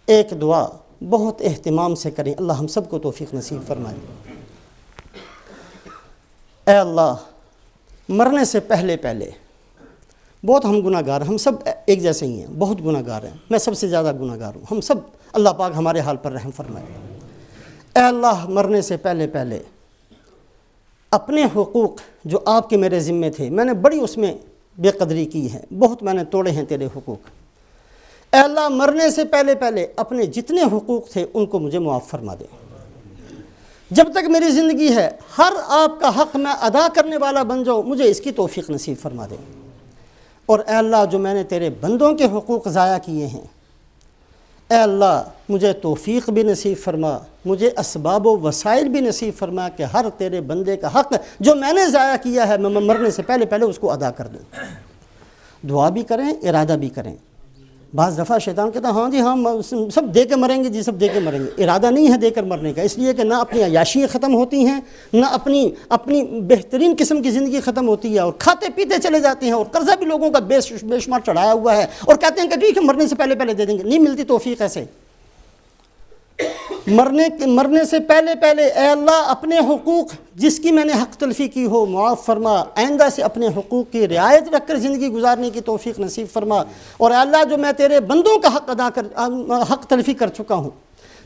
ایک دعا بہت اہتمام سے کریں، اللہ ہم سب کو توفیق نصیب فرمائے۔ اے اللہ، مرنے سے پہلے بہت ہم گناہ گار ہیں، ہم سب ایک جیسے ہی ہیں، بہت گناہ گار ہیں، میں سب سے زیادہ گناہ گار ہوں، ہم سب، اللہ پاک ہمارے حال پر رحم فرمائے۔ اے اللہ، مرنے سے پہلے اپنے حقوق جو آپ کے میرے ذمے تھے، میں نے بڑی اس میں بے قدری کی ہے، بہت میں نے توڑے ہیں تیرے حقوق۔ اے اللہ، مرنے سے پہلے اپنے جتنے حقوق تھے ان کو مجھے معاف فرما دے۔ جب تک میری زندگی ہے ہر آپ کا حق میں ادا کرنے والا بن جاؤں، مجھے اس کی توفیق نصیب فرما دے۔ اور اے اللہ، جو میں نے تیرے بندوں کے حقوق ضائع کیے ہیں، اے اللہ مجھے توفیق بھی نصیب فرما، مجھے اسباب و وسائل بھی نصیب فرما کہ ہر تیرے بندے کا حق جو میں نے ضائع کیا ہے میں مرنے سے پہلے اس کو ادا کر دوں۔ دعا بھی کریں، ارادہ بھی کریں۔ بعض دفعہ شیطان کہتا ہے ہاں جی ہاں سب دے کے مریں گے جی، سب دے کے مریں گے۔ ارادہ نہیں ہے دے کر مرنے کا، اس لیے کہ نہ اپنی عیاشیاں ختم ہوتی ہیں، نہ اپنی بہترین قسم کی زندگی ختم ہوتی ہے، اور کھاتے پیتے چلے جاتے ہیں، اور قرضہ بھی لوگوں کا بے شمار چڑھایا ہوا ہے، اور کہتے ہیں کہ ٹھیک ہے مرنے سے پہلے دے دیں گے۔ نہیں ملتی توفیق ایسے۔ مرنے سے پہلے اے اللہ اپنے حقوق جس کی میں نے حق تلفی کی ہو معاف فرما، آئندہ سے اپنے حقوق کی رعایت رکھ کر زندگی گزارنے کی توفیق نصیب فرما۔ اور اے اللہ، جو میں تیرے بندوں کا حق تلفی کر چکا ہوں،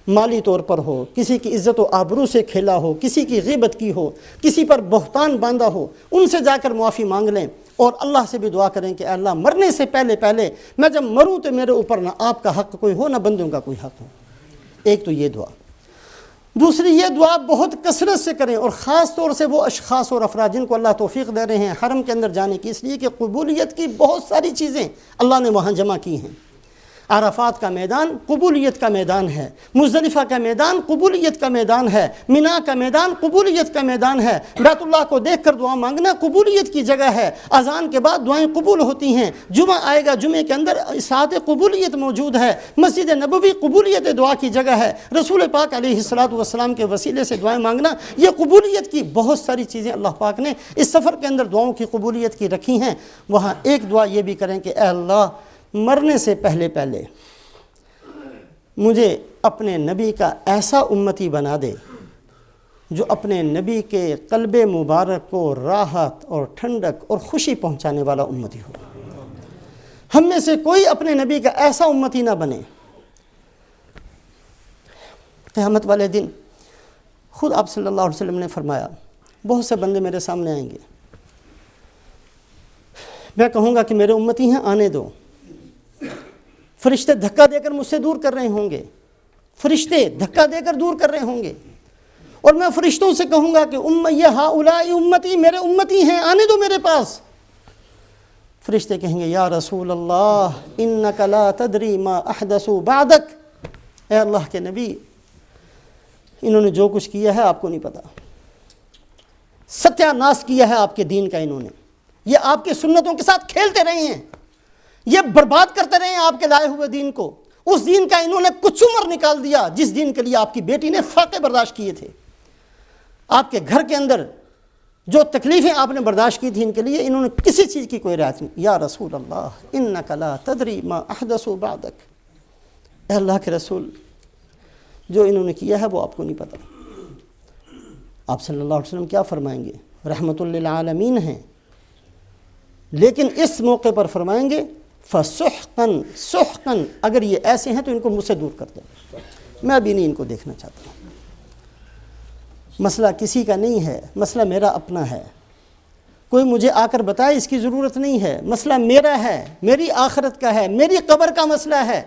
مالی طور پر ہو، کسی کی عزت و آبرو سے کھیلا ہو، کسی کی غیبت کی ہو، کسی پر بہتان باندھا ہو، ان سے جا کر معافی مانگ لیں، اور اللہ سے بھی دعا کریں کہ اے اللہ مرنے سے پہلے میں جب مروں تو میرے اوپر نہ آپ کا حق کوئی ہو نہ بندوں کا کوئی حق ہو۔ ایک تو یہ دعا۔ دوسری یہ دعا بہت کثرت سے کریں، اور خاص طور سے وہ اشخاص اور افراد جن کو اللہ توفیق دے رہے ہیں حرم کے اندر جانے کی، اس لیے کہ قبولیت کی بہت ساری چیزیں اللہ نے وہاں جمع کی ہیں۔ عرفات کا میدان قبولیت کا میدان ہے، مزدلفہ کا میدان قبولیت کا میدان ہے، مینا کا میدان قبولیت کا میدان ہے، بیت اللہ کو دیکھ کر دعا مانگنا قبولیت کی جگہ ہے، اذان کے بعد دعائیں قبول ہوتی ہیں، جمعہ آئے گا جمعے کے اندر ساعت قبولیت موجود ہے، مسجد نبوی قبولیت دعا کی جگہ ہے، رسول پاک علیہ الصلوۃ والسلام کے وسیلے سے دعائیں مانگنا، یہ قبولیت کی بہت ساری چیزیں اللہ پاک نے اس سفر کے اندر دعاؤں کی قبولیت کی رکھی ہیں۔ وہاں ایک دعا یہ بھی کریں کہ اے اللہ مرنے سے پہلے مجھے اپنے نبی کا ایسا امتی بنا دے جو اپنے نبی کے قلب مبارک کو راحت اور ٹھنڈک اور خوشی پہنچانے والا امتی ہو۔ ہم میں سے کوئی اپنے نبی کا ایسا امتی نہ بنے۔ قیامت والے دن خود آپ صلی اللہ علیہ وسلم نے فرمایا بہت سے بندے میرے سامنے آئیں گے، میں کہوں گا کہ میرے امتی ہیں آنے دو، فرشتے دھکا دے کر مجھ سے دور کر رہے ہوں گے، فرشتے دھکا دے کر دور کر رہے ہوں گے، اور میں فرشتوں سے کہوں گا کہ یہ ہؤلاء امتی، میرے امتی ہیں آنے دو میرے پاس۔ فرشتے کہیں گے یا رسول اللہ انک لا تدری ما احدثوا بعدک، اے اللہ کے نبی انہوں نے جو کچھ کیا ہے آپ کو نہیں پتا، ستیہ ناس کیا ہے آپ کے دین کا، انہوں نے یہ آپ کی سنتوں کے ساتھ کھیلتے رہے ہیں، یہ برباد کرتے رہے ہیں آپ کے لائے ہوئے دین کو، اس دین کا انہوں نے کچھ عمر نکال دیا جس دین کے لیے آپ کی بیٹی نے فاقے برداشت کیے تھے، آپ کے گھر کے اندر جو تکلیفیں آپ نے برداشت کی تھی ان کے لیے انہوں نے کسی چیز کی کوئی رعایت نہیں۔ یا رسول اللہ انک لا تدری ما احدثوا بعدک، اے اللہ کے رسول جو انہوں نے کیا ہے وہ آپ کو نہیں پتا۔ آپ صلی اللہ علیہ وسلم کیا فرمائیں گے؟ رحمت للعالمین ہیں، لیکن اس موقع پر فرمائیں گے فَسُحْقًا سُحْقًا، اگر یہ ایسے ہیں تو ان کو مجھ سے دور کر دیں، میں بھی نہیں ان کو دیکھنا چاہتا ہوں۔ مسئلہ کسی کا نہیں ہے، مسئلہ میرا اپنا ہے، کوئی مجھے آ کر بتائے اس کی ضرورت نہیں ہے، مسئلہ میرا ہے، میری آخرت کا ہے، میری قبر کا مسئلہ ہے،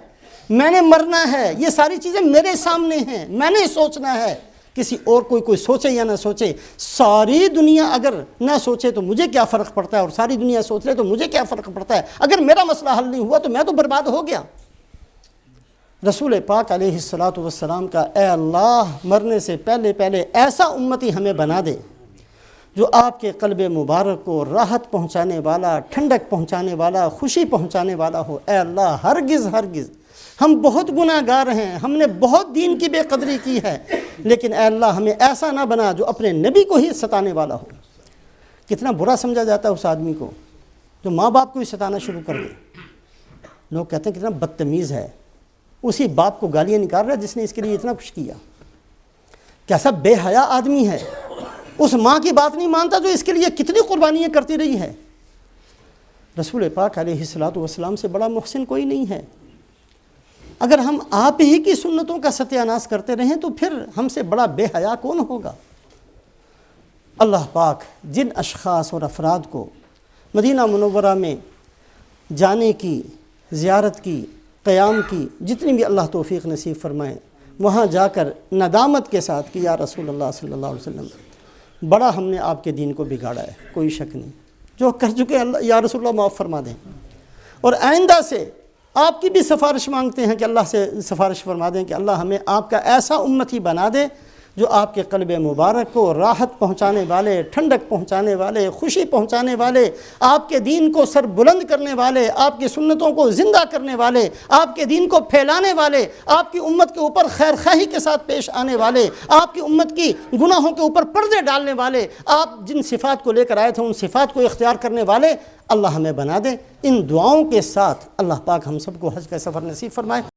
میں نے مرنا ہے، یہ ساری چیزیں میرے سامنے ہیں، میں نے سوچنا ہے، کسی اور کوئی سوچے یا نہ سوچے، ساری دنیا اگر نہ سوچے تو مجھے کیا فرق پڑتا ہے، اور ساری دنیا سوچ لے تو مجھے کیا فرق پڑتا ہے، اگر میرا مسئلہ حل نہیں ہوا تو میں تو برباد ہو گیا۔ رسول پاک علیہ الصلوۃ والسلام کا اے اللہ مرنے سے پہلے ایسا امتی ہمیں بنا دے جو آپ کے قلب مبارک کو راحت پہنچانے والا، ٹھنڈک پہنچانے والا، خوشی پہنچانے والا ہو۔ اے اللہ ہرگز ہم بہت گناہ گار ہیں، ہم نے بہت دین کی بے قدری کی ہے، لیکن اے اللہ ہمیں ایسا نہ بنا جو اپنے نبی کو ہی ستانے والا ہو۔ کتنا برا سمجھا جاتا ہے اس آدمی کو جو ماں باپ کو ہی ستانا شروع کر دے، لوگ کہتے ہیں کتنا بدتمیز ہے، اسی باپ کو گالیاں نکال رہا ہے جس نے اس کے لیے اتنا کچھ کیا. کیسا بے حیا آدمی ہے، اس ماں کی بات نہیں مانتا جو اس کے لیے کتنی قربانیاں کرتی رہی ہے. رسول پاک علیہ الصلوۃ والسلام سے بڑا محسن کوئی نہیں ہے. اگر ہم آپ ہی کی سنتوں کا ستیہ ناش کرتے رہیں تو پھر ہم سے بڑا بے حیا کون ہوگا. اللہ پاک جن اشخاص اور افراد کو مدینہ منورہ میں جانے کی، زیارت کی، قیام کی جتنی بھی اللہ توفیق نصیب فرمائے، وہاں جا کر ندامت کے ساتھ کہ یا رسول اللہ صلی اللہ علیہ وسلم بڑا ہم نے آپ کے دین کو بگاڑا ہے، کوئی شک نہیں، جو کر چکے اللہ یا رسول اللہ معاف فرما دیں، اور آئندہ سے آپ کی بھی سفارش مانگتے ہیں کہ اللہ سے سفارش فرما دیں کہ اللہ ہمیں آپ کا ایسا امتی بنا دے جو آپ کے قلب مبارک کو راحت پہنچانے والے، ٹھنڈک پہنچانے والے، خوشی پہنچانے والے، آپ کے دین کو سر بلند کرنے والے، آپ کی سنتوں کو زندہ کرنے والے، آپ کے دین کو پھیلانے والے، آپ کی امت کے اوپر خیر خواہی کے ساتھ پیش آنے والے، آپ کی امت کی گناہوں کے اوپر پردے ڈالنے والے، آپ جن صفات کو لے کر آئے تھے ان صفات کو اختیار کرنے والے اللہ ہمیں بنا دے. ان دعاؤں کے ساتھ اللہ پاک ہم سب کو حج کا سفر نصیب فرمائے.